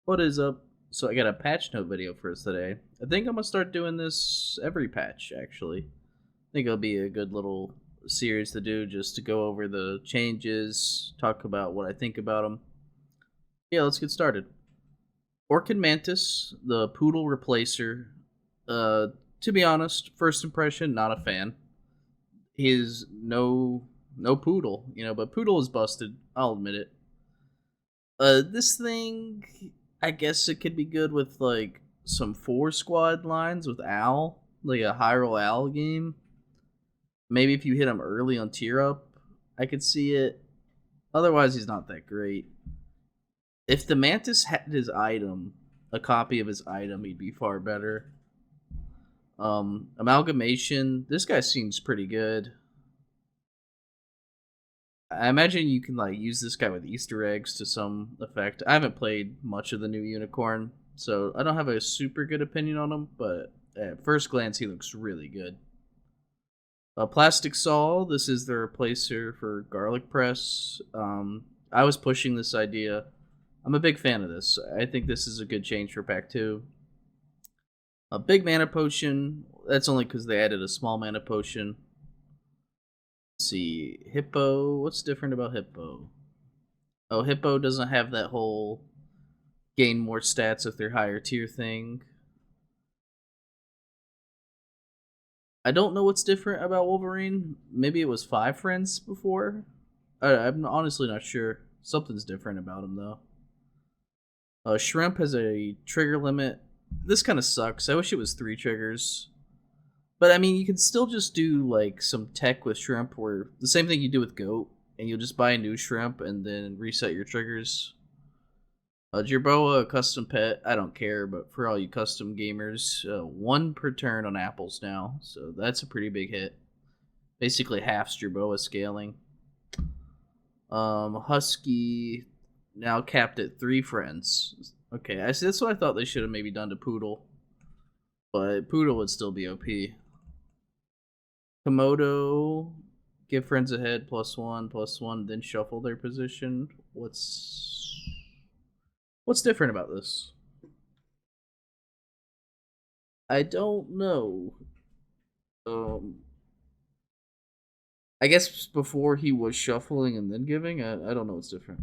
What is up? So I got a patch note video for us today. I think I'm gonna start doing this every patch, actually. I think it'll be a good little series to do just to go over the changes, talk about what I think about them. Yeah, let's get started. Orchid Mantis, the poodle replacer. Uh, to be honest, first impression, not a fan. He's no poodle, but poodle is busted. I'll admit it. This thing, I guess it could be good with like some four squad lines with Al, like a high roll Al game. Maybe if you hit him early on tier up, I could see it. Otherwise, he's not that great. If the Mantis had his item, a copy of his item, he'd be far better. Amalgamation. This guy seems pretty good. I imagine you can like use this guy with Easter eggs to some effect. I haven't played much of the new unicorn, so I don't have a super good opinion on him. But at first glance, he looks really good. Plastic Saw. This is the replacer for Garlic Press. I was pushing this idea. I'm a big fan of this. I think this is a good change for Pack 2. A big mana potion. That's only because they added a small mana potion. Let's see. Hippo. What's different about Hippo? Oh, Hippo doesn't have that whole gain more stats with their higher tier thing. I don't know what's different about Wolverine. Maybe it was 5 friends before. I'm honestly not sure. Something's different about him, though. Shrimp has a trigger limit. This kind of sucks. I wish it was 3 triggers. But I mean, you can still just do like some tech with shrimp, where the same thing you do with goat, and you'll just buy a new shrimp and then reset your triggers. Jerboa, a custom pet. I don't care, but for all you custom gamers, 1 per turn on apples now, so that's a pretty big hit. Basically, half Jerboa scaling. Husky now capped at 3 friends. Okay, I see. That's what I thought they should have maybe done to Poodle, but Poodle would still be OP. Komodo, give friends ahead +1/+1, then shuffle their position. What's different about this? I don't know. I guess before he was shuffling and then giving. I don't know what's different.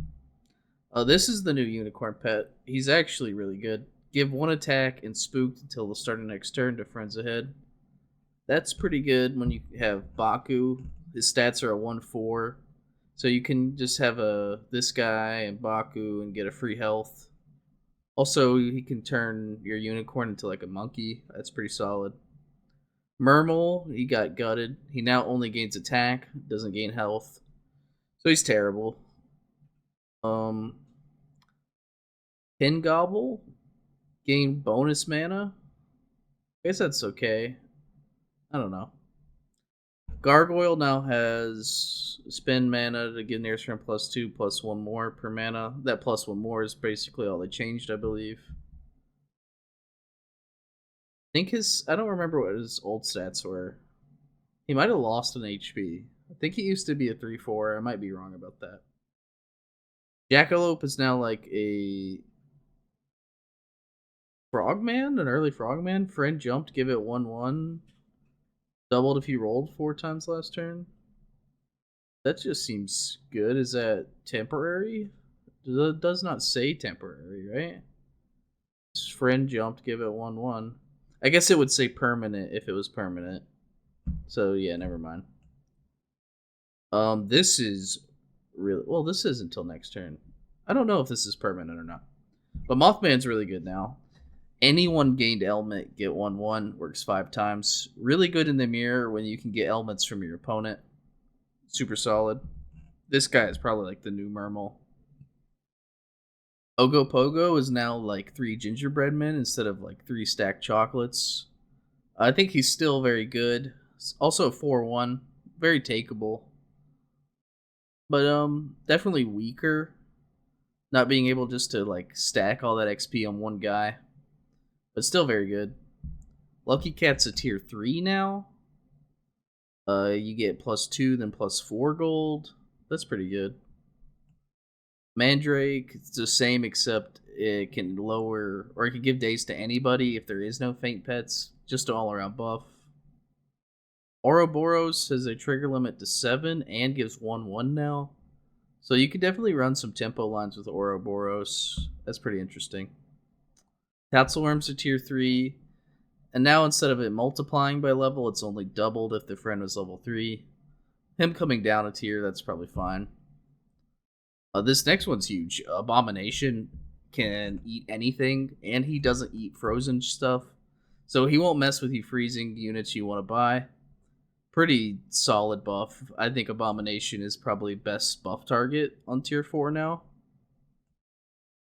This is the new unicorn pet. He's actually really good. Give 1 attack and spooked until the start of next turn to friends ahead. That's pretty good when you have Baku. His stats are a 1/4. So you can just have this guy and Baku and get a free health. Also, he can turn your unicorn into like a monkey. That's pretty solid. Mermal, he got gutted. He now only gains attack, doesn't gain health. So he's terrible. Pin Gobble, gain bonus mana. I guess that's okay. I don't know. Gargoyle now has spend mana to give nearest friend +2/+1 more per mana. That +1 more is basically all they changed, I believe. I don't remember what his old stats were. He might have lost an HP. I think he used to be a 3/4. I might be wrong about that. Jackalope is now like a Frogman, an early Frogman. Friend jumped, give it 1/1. Doubled if you rolled 4 times last turn. That just seems good. Is that temporary? It does not say temporary, right? Friend jumped, give it 1/1. I guess it would say permanent if it was permanent. So yeah, never mind. This is really well. This is until next turn. I don't know if this is permanent or not. But Mothman's really good now. Anyone gained element get 1/1 works 5 times. Really good in the mirror when you can get elements from your opponent. Super solid. This guy is probably like the new Mermal. Ogopogo is now like 3 gingerbread men instead of like 3 stacked chocolates. I think he's still very good. Also 4/1, very takeable. But definitely weaker. Not being able just to like stack all that XP on one guy. But still very good. Lucky Cat's a tier 3 now. You get +2, then +4 gold. That's pretty good. Mandrake, it's the same except it can lower, or it can give daze to anybody if there is no faint pets. Just an all-around buff. Ouroboros has a trigger limit to 7 and gives 1/1 now. So you could definitely run some tempo lines with Ouroboros. That's pretty interesting. Tatzelworm's a tier 3. And now instead of it multiplying by level, it's only doubled if the friend was level 3. Him coming down a tier, that's probably fine. This next one's huge. Abomination can eat anything, and he doesn't eat frozen stuff. So he won't mess with you freezing units you want to buy. Pretty solid buff. I think Abomination is probably best buff target on tier 4 now.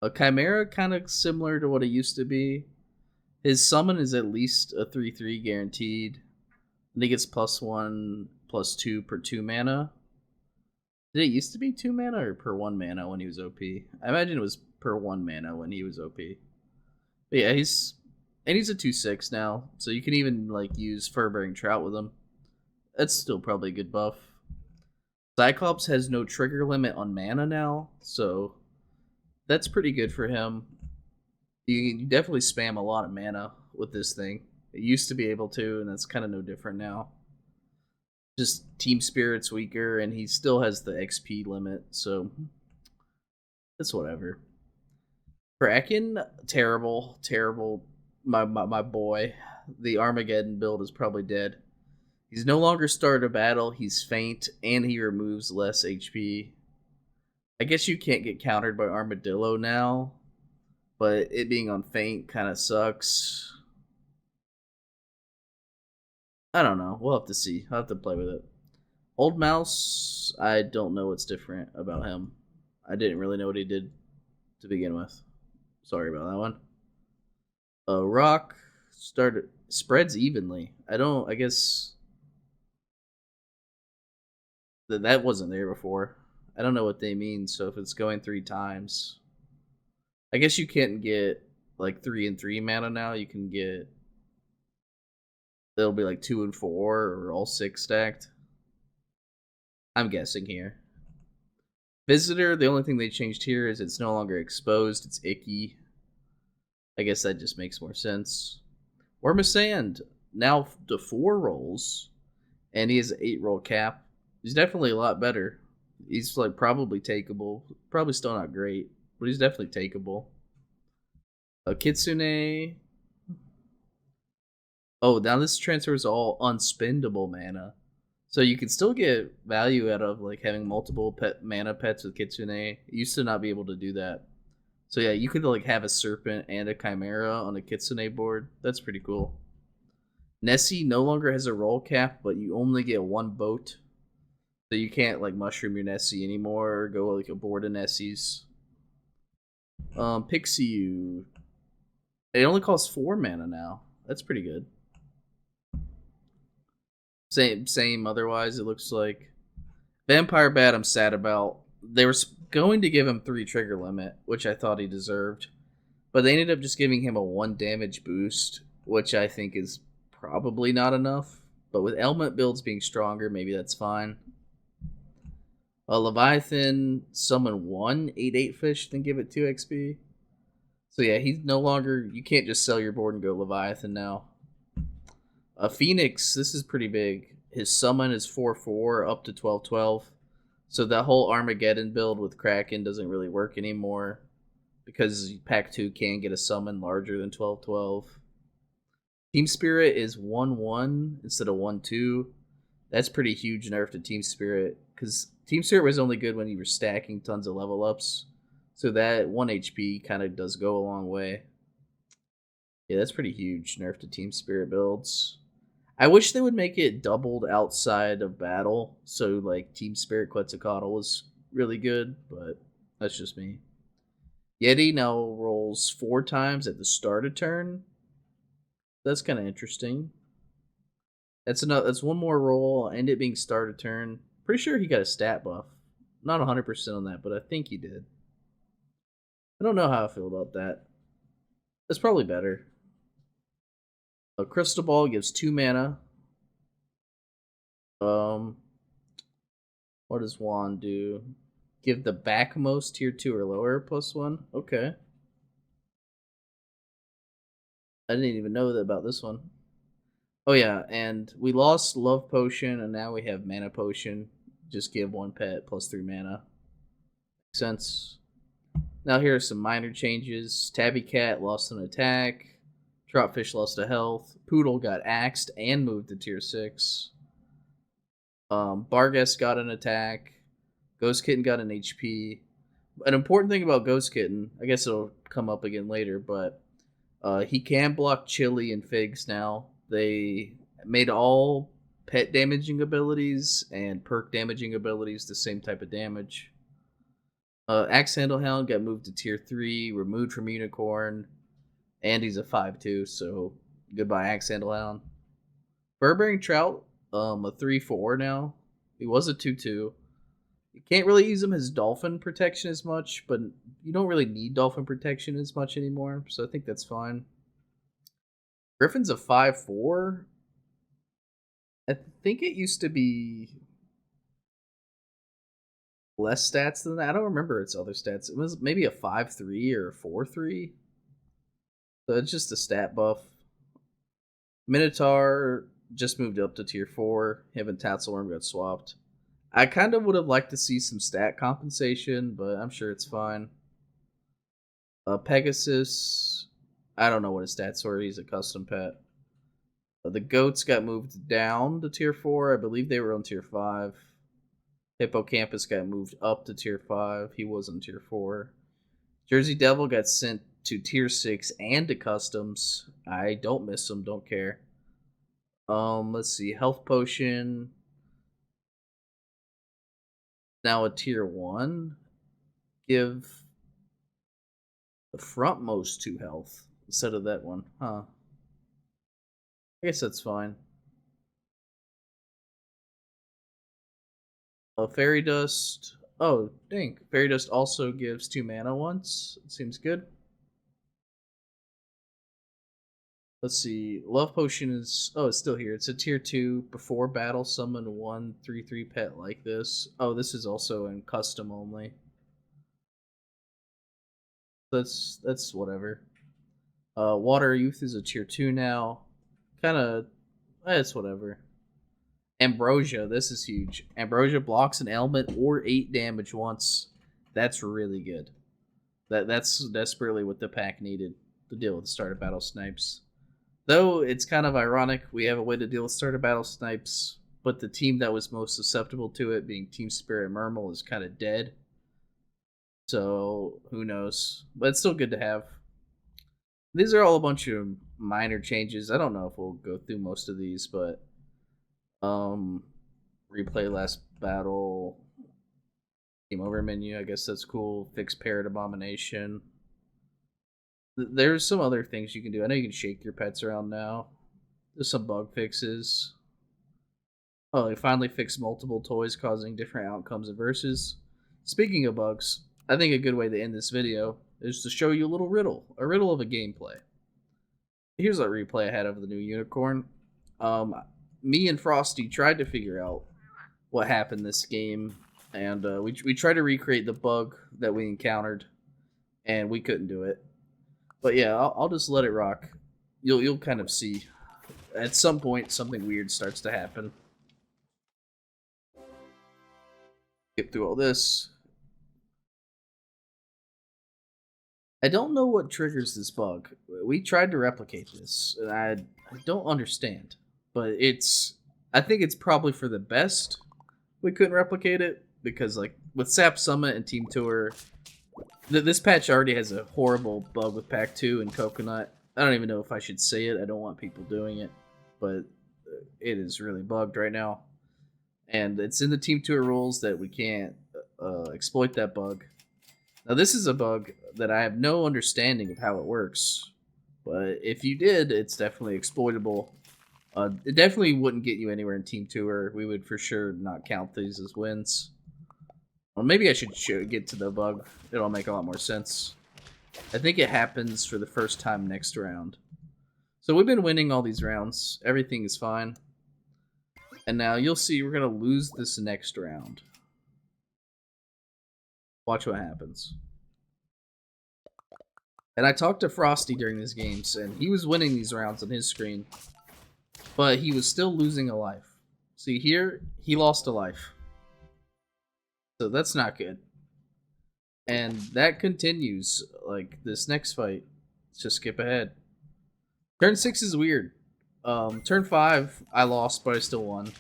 A Chimera, kind of similar to what it used to be. His summon is at least a 3/3 guaranteed. And he gets +1/+2 per 2 mana. Did it used to be 2 mana or per 1 mana when he was OP? I imagine it was per 1 mana when he was OP. But yeah, he's a 2/6 now, so you can even like use Fur-bearing Trout with him. That's still probably a good buff. Cyclops has no trigger limit on mana now, so that's pretty good for him. You definitely spam a lot of mana with this thing. It used to be able to, and that's kind of no different now. Just Team Spirit's weaker, and he still has the XP limit, so it's whatever. Kraken, terrible. My boy. The Armageddon build is probably dead. He's no longer started a battle, he's faint, and he removes less HP. I guess you can't get countered by Armadillo now, but it being on faint kind of sucks. I don't know. We'll have to see. I'll have to play with it. Old Mouse, I don't know what's different about him. I didn't really know what he did to begin with. Sorry about that one. Rock spreads evenly. I guess that wasn't there before. I don't know what they mean, so if it's going 3 times, I guess you can't get like 3 and 3 mana now. You can get, it'll be like 2 and 4 or all 6 stacked. I'm guessing here. Visitor, the only thing they changed here is it's no longer exposed, it's icky. I guess that just makes more sense. Worm of Sand, now to 4 rolls, and he has an 8 roll cap. He's definitely a lot better. He's like probably takeable. Probably still not great, but he's definitely takeable. Kitsune. Oh, now this transfer is all unspendable mana. So you can still get value out of like having multiple mana pets with Kitsune. You used to not be able to do that. So yeah, you could like have a Serpent and a Chimera on a Kitsune board. That's pretty cool. Nessie no longer has a roll cap, but you only get 1 boat. So you can't like mushroom your Nessie anymore or go like a board of Nessies. Pixiu. It only costs 4 mana now. That's pretty good. Same otherwise, it looks like. Vampire Bat I'm sad about. They were going to give him 3 trigger limit, which I thought he deserved. But they ended up just giving him a 1 damage boost, which I think is probably not enough. But with element builds being stronger, maybe that's fine. Leviathan, summon 1 8/8 fish, then give it 2 XP. So yeah, he's no longer, you can't just sell your board and go Leviathan now. Phoenix, this is pretty big. His summon is 4/4 up to 12/12. So that whole Armageddon build with Kraken doesn't really work anymore because Pack 2 can get a summon larger than 12/12. Team Spirit is 1/1 instead of 1/2. That's pretty huge nerf to Team Spirit because Team Spirit was only good when you were stacking tons of level ups. So that 1 HP kind of does go a long way. Yeah, that's pretty huge nerf to Team Spirit builds. I wish they would make it doubled outside of battle, so like Team Spirit Quetzalcoatl was really good, but that's just me. Yeti now rolls 4 times at the start of turn. That's kind of interesting. That's 1 more roll, and it being start of turn. Pretty sure he got a stat buff. Not 100% on that, but I think he did. I don't know how I feel about that. It's probably better. A Crystal Ball gives 2 mana. What does Wand do? Give the backmost tier 2 or lower +1. Okay. I didn't even know that about this one. Oh yeah, and we lost Love Potion, and now we have Mana Potion. Just give one pet plus 3 mana. Makes sense. Now here are some minor changes. Tabby Cat lost an attack. Trotfish lost a health. Poodle got axed and moved to tier 6. Barghest got an attack. Ghost Kitten got an HP. An important thing about Ghost Kitten, I guess it'll come up again later, but he can block Chili and Figs now. They made all pet damaging abilities and perk damaging abilities the same type of damage. Axe Handle Hound got moved to tier 3, removed from Unicorn, and he's a 5-2, so goodbye Axe Handle Hound. Burberry Trout, a 3-4 now. He was a 2-2. You can't really use him as dolphin protection as much, but you don't really need dolphin protection as much anymore, so I think that's fine. Griffin's a 5-4. I think it used to be less stats than that. I don't remember its other stats. It was maybe a 5-3 or a 4-3. So it's just a stat buff. Minotaur just moved up to tier 4. Him and Tatzelworm got swapped. I kind of would have liked to see some stat compensation, but I'm sure it's fine. Pegasus, I don't know what his stats were. He's a custom pet. The goats got moved down to tier 4. I believe they were on tier 5. Hippocampus got moved up to tier 5. He was on tier 4. Jersey Devil got sent to tier 6 and to customs. I don't miss him, don't care. Let's see. Health Potion. Now a tier 1. Give the frontmost 2 health instead of that one. Huh. I guess that's fine. Fairy Dust. Oh, dang. Fairy Dust also gives 2 mana once. It seems good. Let's see. Love Potion is... Oh, it's still here. It's a tier 2. Before battle, summon 1 3/3 pet like this. Oh, this is also in custom only. That's whatever. Water Youth is a tier 2 now. Kind of... It's whatever. Ambrosia, this is huge. Ambrosia blocks an element or 8 damage once. That's really good. That's desperately what the pack needed to deal with start of battle snipes. Though it's kind of ironic, we have a way to deal with start of battle snipes, but the team that was most susceptible to it, being Team Spirit Mermal, is kind of dead. So who knows? But it's still good to have. These are all a bunch of minor changes. I don't know if we'll go through most of these, but replay last battle, game over menu, I guess that's cool. Fix Parrot Abomination. There's some other things you can do. I know you can shake your pets around now. There's some bug fixes. Oh, they finally fixed multiple toys causing different outcomes of verses. Speaking of bugs, I think a good way to end this video is to show you a riddle of a gameplay. Here's a replay I had of the new Unicorn. Me and Frosty tried to figure out what happened this game, and we tried to recreate the bug that we encountered, and we couldn't do it. But yeah, I'll just let it rock. You'll kind of see. At some point, something weird starts to happen. Skip through all this. I don't know what triggers this bug. We tried to replicate this, and I don't understand. But I think it's probably for the best we couldn't replicate it, because like with Sap Summit and Team Tour, this patch already has a horrible bug with Pack 2 and Coconut. I don't even know if I should say it. I don't want people doing it, but it is really bugged right now. And it's in the Team Tour rules that we can't exploit that bug. Now this is a bug that I have no understanding of how it works, but if you did, it's definitely exploitable. It definitely wouldn't get you anywhere in Team Tour. We would for sure not count these as wins. Well, maybe I should get to the bug. It'll make a lot more sense. I think it happens for the first time next round. So we've been winning all these rounds. Everything is fine. And now you'll see we're going to lose this next round. Watch what happens. And I talked to Frosty during these games, and he was winning these rounds on his screen, but he was still losing a life. See here, he lost a life. So that's not good. And that continues, like, this next fight. Let's just skip ahead. Turn 6 is weird. Turn 5, I lost, but I still won.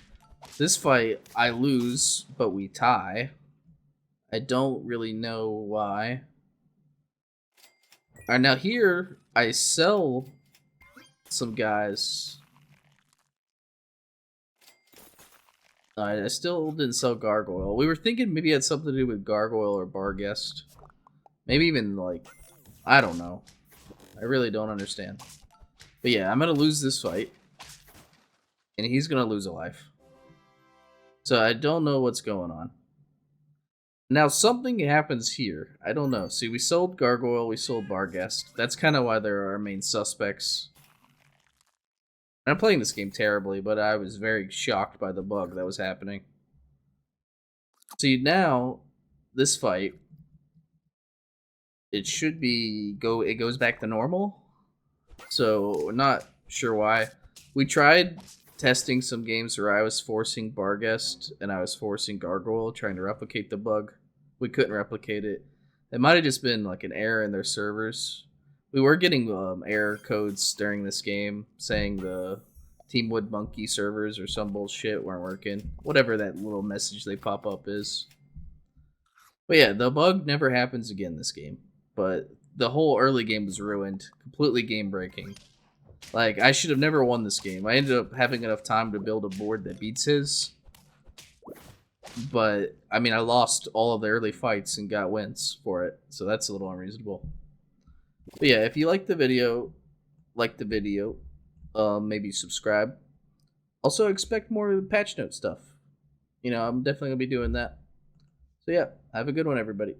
This fight, I lose, but we tie. I don't really know why. Alright, now here, I sell some guys. I still didn't sell Gargoyle. We were thinking maybe it had something to do with Gargoyle or Barguest. Maybe even, like, I don't know. I really don't understand. But yeah, I'm going to lose this fight. And he's going to lose a life. So I don't know what's going on. Now something happens here. I don't know. See, we sold Gargoyle, we sold Barguest. That's kind of why they're our main suspects. And I'm playing this game terribly, but I was very shocked by the bug that was happening. See, now, this fight, it should be, it goes back to normal. So, not sure why. We tried testing some games where I was forcing Barguest and I was forcing Gargoyle, trying to replicate the bug. We couldn't replicate it. It might have just been like an error in their servers. We were getting error codes during this game saying the Team Wood Monkey servers or some bullshit weren't working. Whatever that little message they pop up is. But yeah, the bug never happens again this game. But the whole early game was ruined. Completely game breaking. Like, I should have never won this game. I ended up having enough time to build a board that beats his. But, I mean, I lost all of the early fights and got wins for it. So that's a little unreasonable. But yeah, if you like the video, maybe subscribe. Also, expect more patch note stuff. You know, I'm definitely going to be doing that. So yeah, have a good one, everybody.